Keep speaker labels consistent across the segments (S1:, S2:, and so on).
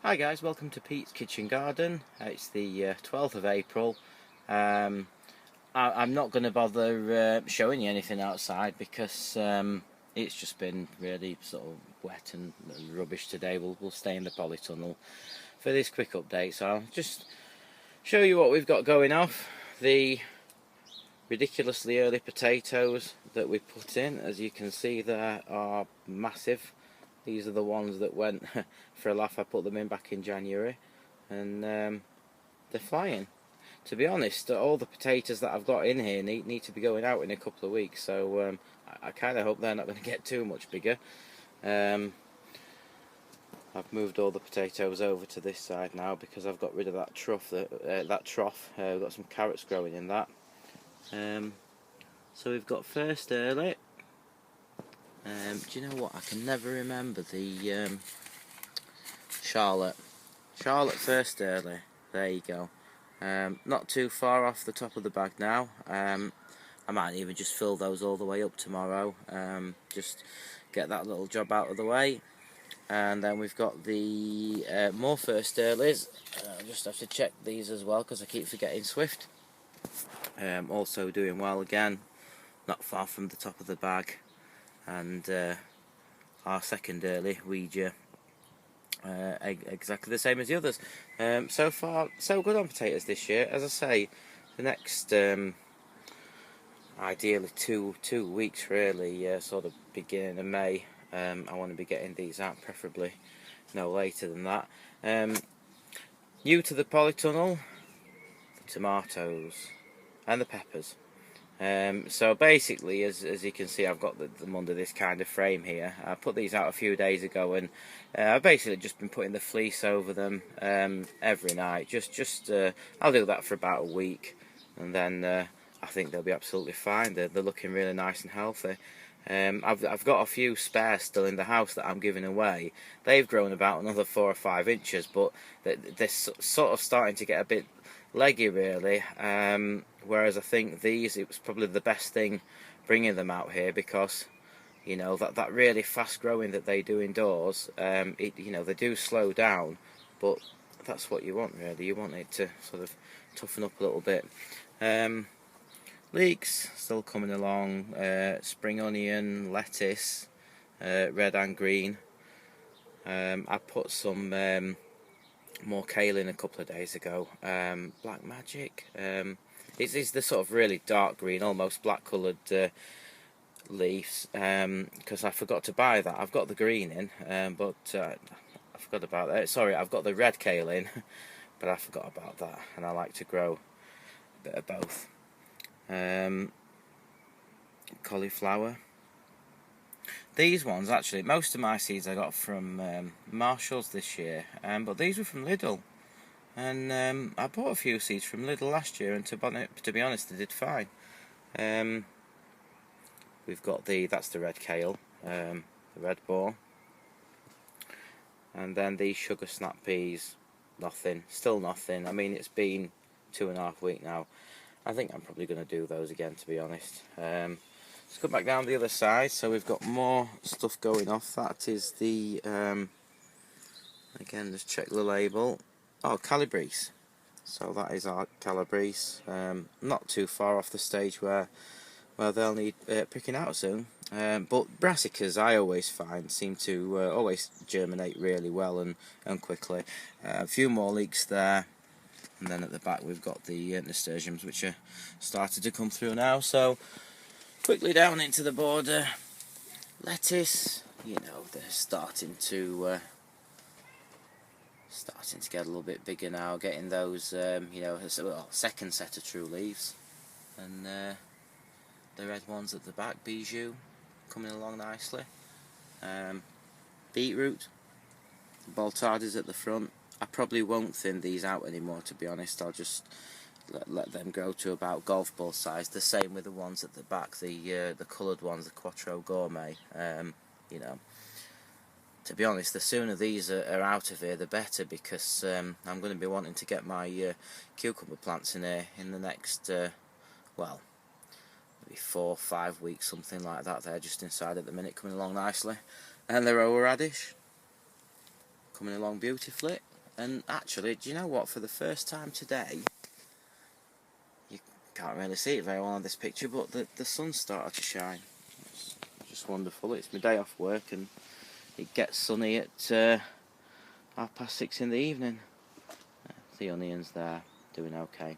S1: Hi guys, welcome to Pete's Kitchen Garden. It's the 12th of April. I'm not going to bother showing you anything outside because it's just been really sort of wet and rubbish today. We'll stay in the polytunnel for this quick update. So I'll just show you what we've got going off. The ridiculously early potatoes that we put in, as you can see, there are massive. These are the ones that went for a laugh. I put them in back in January, and they're flying. To be honest, all the potatoes that I've got in here need to be going out in a couple of weeks, so I kind of hope they're not going to get too much bigger. I've moved all the potatoes over to this side now because I've got rid of that trough. We've got some carrots growing in that. So we've got first early. Do you know what? I can never remember the Charlotte first early. There you go. Not too far off the top of the bag now. I might even just fill those all the way up tomorrow. Just get that little job out of the way. And then we've got the more first earlies. I just have to check these as well because I keep forgetting Swift. Also doing well again, not far from the top of the bag. And our second early, Ouija, exactly the same as the others. So far, so good on potatoes this year. As I say, the next ideally two weeks really, sort of beginning of May, I want to be getting these out, preferably no later than that. New to the polytunnel, the tomatoes and the peppers. So basically, as you can see, I've got them under this kind of frame here. I put these out a few days ago, and I've basically just been putting the fleece over them every night. I'll do that for about a week, and then I think they'll be absolutely fine. They're looking really nice and healthy. I've got a few spares still in the house that I'm giving away. They've grown about another 4 or 5 inches, but they're sort of starting to get a bit leggy really, whereas I think these, it was probably the best thing bringing them out here, because you know that really fast growing that they do indoors, you know, they do slow down, but that's what you want really. You want it to sort of toughen up a little bit. Leeks still coming along. Spring onion, lettuce, red and green. I put some more kale in a couple of days ago. Black Magic. It's the sort of really dark green, almost black coloured leaves, because I forgot to buy that. I've got the green in, but I forgot about that. Sorry, I've got the red kale in, but I forgot about that, and I like to grow a bit of both. Cauliflower. These ones, actually, most of my seeds I got from Marshalls this year, but these were from Lidl, and I bought a few seeds from Lidl last year, and to be honest, they did fine. We've got that's the red kale, the red ball, and then these sugar snap peas, nothing, still nothing. I mean, it's been 2.5 weeks now. I think I'm probably going to do those again, to be honest. Let's go back down the other side. So we've got more stuff going off. That is the, again, just check the label. Oh, Calabrese. So that is our Calabrese. Not too far off the stage where they'll need picking out soon. But brassicas, I always find, seem to always germinate really well and quickly. A few more leeks there. And then at the back we've got the nasturtiums, which are started to come through now. So quickly down into the border. Lettuce, you know, they're starting to get a little bit bigger now. Getting those, you know, second set of true leaves, and the red ones at the back, Bijou, coming along nicely. Beetroot, Baltardes at the front. I probably won't thin these out anymore, to be honest. I'll just let them grow to about golf ball size. The same with the ones at the back, the coloured ones, the Quattro Gourmet. You know, to be honest, the sooner these are out of here, the better, because I'm going to be wanting to get my cucumber plants in here in the next, well, maybe 4 or 5 weeks, something like that. They're just inside at the minute, coming along nicely. And the rower radish, coming along beautifully. And actually, do you know what? For the first time today, you can't really see it very well on this picture, but the sun started to shine. It's just wonderful. It's my day off work and it gets sunny at 6:30 in the evening. The onions there doing okay.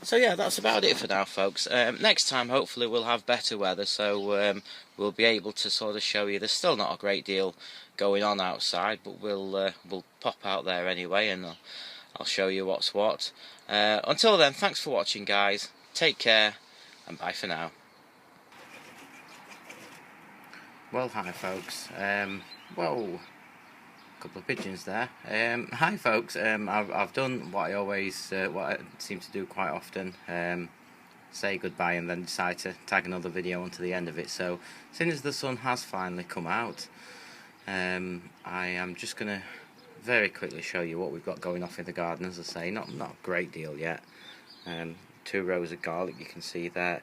S1: So yeah, that's about it for now, folks. Next time hopefully we'll have better weather, so we'll be able to sort of show you. There's still not a great deal going on outside, but we'll pop out there anyway, and I'll show you what's what. Until then, thanks for watching, guys. Take care, and bye for now. Well, hi folks. Whoa, couple of pigeons there. Hi folks. I've done what I always, what I seem to do quite often. Say goodbye and then decide to tag another video onto the end of it. So, since the sun has finally come out, I am just gonna very quickly show you what we've got going off in the garden. As I say, not a great deal yet. 2 rows of garlic you can see there.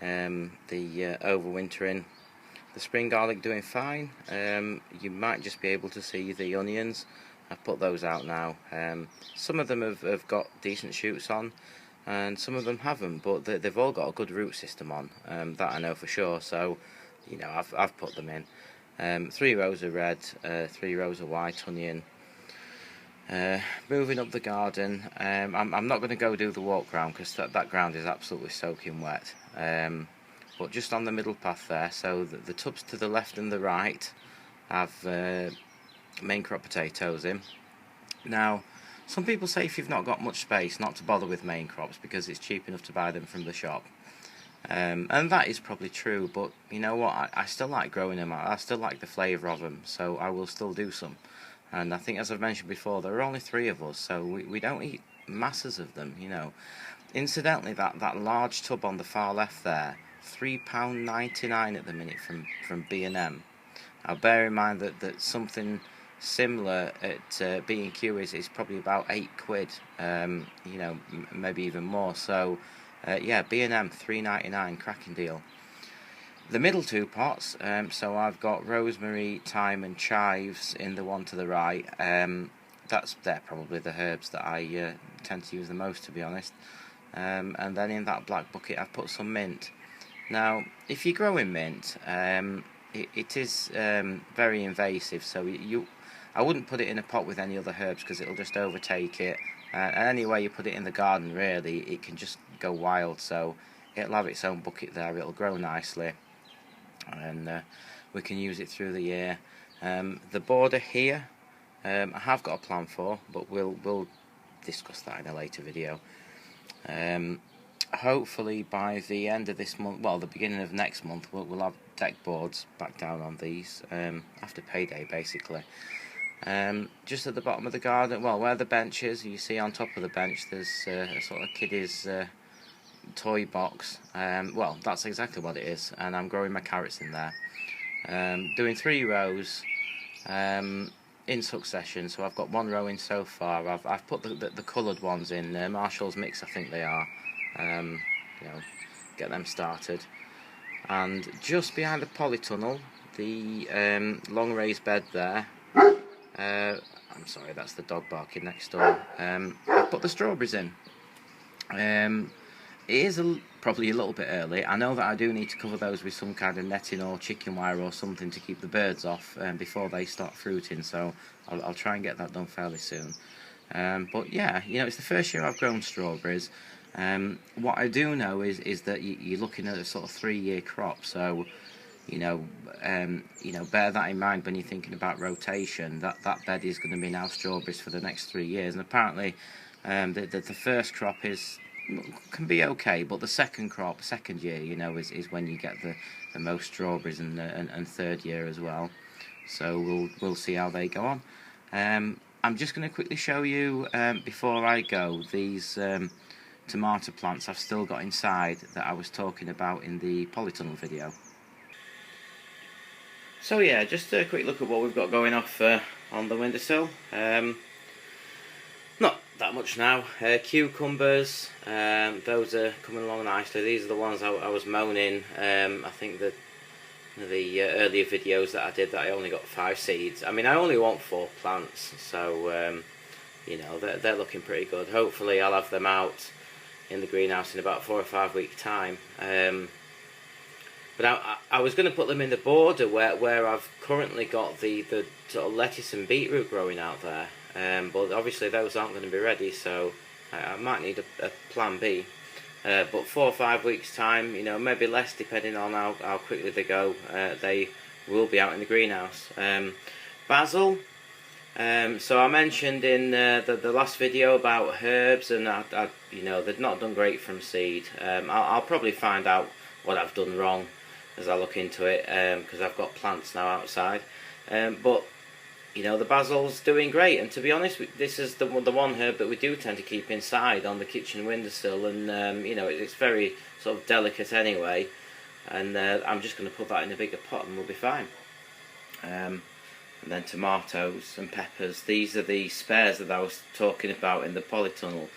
S1: The overwintering. The spring garlic doing fine. You might just be able to see the onions. I've put those out now. Some of them have got decent shoots on, and some of them haven't, but they've all got a good root system on. That I know for sure. So, you know, I've put them in. 3 rows of red, 3 rows of white onion. Moving up the garden. I'm not going to go do the walk round because that ground is absolutely soaking wet. But just on the middle path there, so the tubs to the left and the right have main crop potatoes in. Now, some people say if you've not got much space not to bother with main crops because it's cheap enough to buy them from the shop. And that is probably true, but you know what, I still like growing them. I still like the flavour of them, so I will still do some. And I think, as I've mentioned before, there are only 3 of us, so we don't eat masses of them, you know. Incidentally, that large tub on the far left there, £3.99 at the minute from B&M. Now bear in mind that something similar at B&Q is probably about £8, you know, maybe even more. So yeah, B&M £3.99, cracking deal. The middle 2 pots, so I've got rosemary, thyme and chives in the one to the right. They're probably the herbs that I tend to use the most, to be honest. And then in that black bucket I've put some mint. Now, if you're growing mint, it is very invasive, so I wouldn't put it in a pot with any other herbs because it'll just overtake it. And any way you put it in the garden, really, it can just go wild. So it'll have its own bucket there. It'll grow nicely, and we can use it through the year. The border here, I have got a plan for, but we'll discuss that in a later video. Hopefully by the end of this month, well, the beginning of next month, we'll have deck boards back down on these, after payday basically. Just at the bottom of the garden, well, where the bench is, you see on top of the bench there's a sort of kiddies toy box. Well, that's exactly what it is, and I'm growing my carrots in there. Doing 3 rows in succession, so I've got 1 row in so far. I've put the coloured ones in, Marshall's Mix I think they are. You know, get them started. And just behind the polytunnel, the long raised bed there, I'm sorry, that's the dog barking next door. I put the strawberries in. It is probably a little bit early. I know that I do need to cover those with some kind of netting or chicken wire or something to keep the birds off before they start fruiting, so I'll try and get that done fairly soon. But yeah, you know, it's the first year I've grown strawberries. What I do know is that you're looking at a sort of 3-year crop, so you know, bear that in mind when you're thinking about rotation. That bed is going to be now strawberries for the next 3 years, and apparently the first crop can be okay, but the second year, you know, is when you get the most strawberries, and 3rd year as well. So we'll see how they go on. I'm just going to quickly show you before I go these tomato plants I've still got inside that I was talking about in the polytunnel video. So yeah, just a quick look at what we've got going off on the windowsill. Not that much now. Cucumbers, those are coming along nicely. These are the ones I was moaning. I think that the earlier videos that I did that I only got 5 seeds. I mean, I only want 4 plants, so you know, they're looking pretty good. Hopefully I'll have them out in the greenhouse in about 4 or 5 weeks time. But I was going to put them in the border where I've currently got the sort of lettuce and beetroot growing out there. But obviously those aren't going to be ready, so I might need a plan B. But 4 or 5 weeks time, you know, maybe less depending on how quickly they go, they will be out in the greenhouse. Basil, so I mentioned in the last video about herbs, and you know, they've not done great from seed. I'll probably find out what I've done wrong as I look into it, because I've got plants now outside. But you know, the basil's doing great, and to be honest, this is the one herb that we do tend to keep inside on the kitchen windowsill, and you know, it's very sort of delicate anyway, and I'm just going to put that in a bigger pot and we'll be fine. And then tomatoes and peppers, these are the spares that I was talking about in the polytunnel.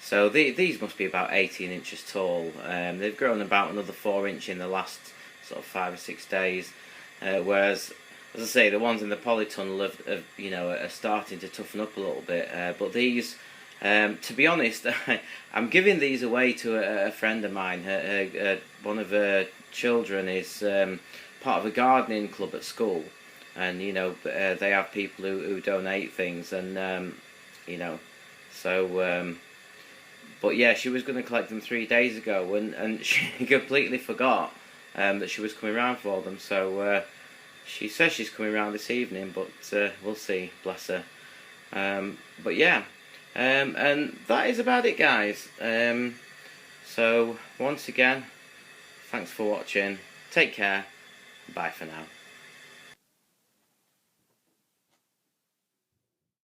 S1: So these must be about 18 inches tall. They've grown about another 4 inch in the last sort of 5 or 6 days, whereas, as I say, the ones in the polytunnel have you know, are starting to toughen up a little bit. But these, to be honest, I'm giving these away to a friend of mine. One of her children is part of a gardening club at school, and you know, they have people who donate things, and you know, so. But yeah, she was going to collect them 3 days ago, and she completely forgot that she was coming round for them. So she says she's coming round this evening, but we'll see, bless her. But yeah, and that is about it, guys. So once again, thanks for watching. Take care. Bye for now.